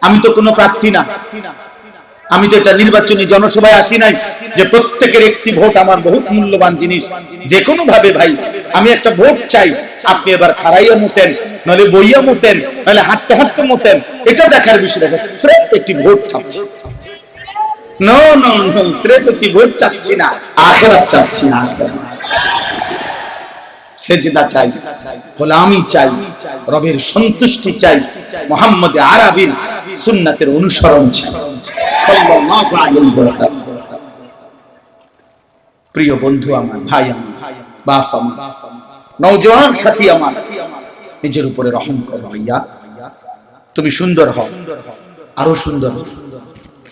আমি তো কোনো প্রার্থী না, আমি তো এটা নির্বাচনী জনসভায় আসি নাই যে প্রত্যেকের একটি ভোট আমার বহুত মূল্যবান জিনিস। যে কোনো ভাবে ভাই আমি একটা ভোট চাই, আপনি এবার খাড়াইয়া মতেন, নাহলে বইয়া মতেন, নাহলে হাঁটতে হাঁটতে মতেন, এটা দেখার বিষয় দেখে স্রেফ একটি ভোট চাচ্ছি। নো নো নো, স্রেফ একটি ভোট চাচ্ছি না, আখিরাত চাচ্ছি না। সেজদা চাই, গোলামি চাই, রবের সন্তুষ্টি চাই, মুহাম্মদ আরবির সুন্নাতের অনুসরণ চাই সাল্লাল্লাহু আলাইহি ওয়াসাল্লাম। প্রিয় বন্ধু আমার, ভাই আমার, বাপ আমার, নওজোয়ান সাথী আমার, নিজের উপরে রহম করো ভাইয়া। তুমি সুন্দর হও, আরো সুন্দর হও,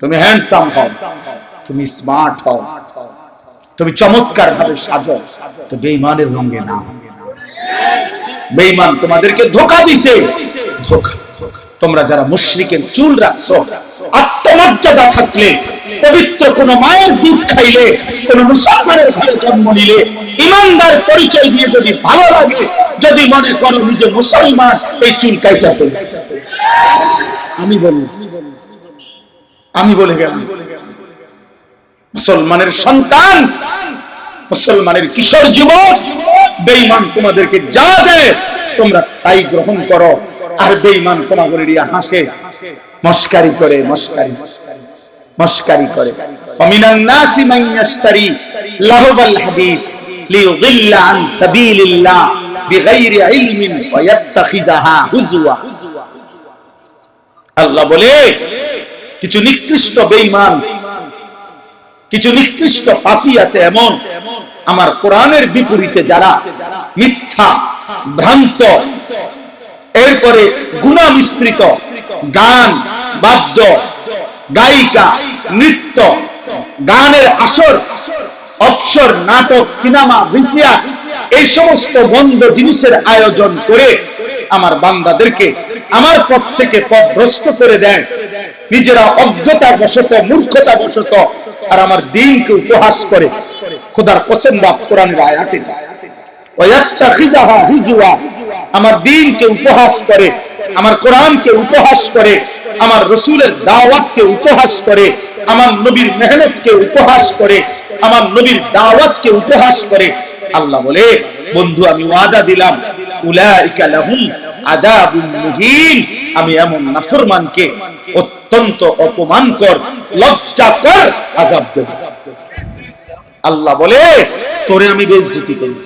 তুমি হ্যান্ডসাম হও, তুমি স্মার্ট হও, তুমি চমৎকার ভাবে সাজো, তো বেঈমানের রঙে না। বেঈমান তোমাদেরকে ধোঁকা দিছে, ধোঁকা। তোমরা যারা মুশরিকের চুল রাখছো, আত্মমর্যাদা থাকলে, পবিত্র কোন মায়ের দুধ খাইলে, কোন মুসলমানের ঘরে জন্ম নিলে, ইমানদার পরিচয় দিয়ে যদি ভালো লাগে, যদি মনে করো নিজে মুসলমান, এই চুল কাইটা ফেলো। আমি বলে গেলাম, মুসলমানের সন্তান, মুসলমানের কিশোর যুবক, বেঈমান তোমাদেরকে যা দেয় তোমরা তাই গ্রহণ করো, আর বেঈমান তোমাদের নিয়ে হাসে, মস্কারি করে, মস্কারি করে। ওয়ামিনান নাসি মান ইয়াশতারি লাহবাল হাদিস লিয়ুদিল্লা আন সাবিলিল্লাহ বিগাইরি ইলমিন ওয়া ইয়াত্তাখিযাহা হুজওয়া। আল্লাহ বলে, কিছু নিকৃষ্ট বেঈমান, কিছু নিকৃষ্ট পাপী আছে এমন, আমার কোরআনের বিপরীতে যারা মিথ্যা, ভ্রান্ত, এরপরে গুনাহ মিশ্রিত গান, বাদ্য, গায়িকা, নৃত্য, গানের আসর, অবসর, নাটক, সিনেমা, ভিসিআর, এই সমস্ত বন্ধ জিনিসের আয়োজন করে আমার বান্দাদেরকে আমার পথ থেকে পথভ্রষ্ট করে দেয়, নিজেরা অজ্ঞতা বশত, মূর্খতা বশত, আর আমার দ্বীনকে উপহাস করে। খোদার কসম, বাপ কোরআনের আয়াত এটা, ওয়ায়াত্তাখিযাহা হুজওয়া, আমার দ্বীনকে উপহাস করে, আমার কোরআনকে উপহাস করে, আমার রাসূলের দাওয়াতকে উপহাস করে, আমার নবীর মেহনতকে উপহাস করে, আমার নবীর দাওয়াতকে উপহাস করে। আল্লাহ বলে, বন্ধু আমি ওয়াদা দিলাম, উলাইকা লাহুম আযাবুন মুহিন, আমি এমন নাফরমানকে অত্যন্ত অপমানকর, লজ্জাকর আযাব দেব। আল্লাহ বলে, তোরে আমি বেইজ্জতি করি।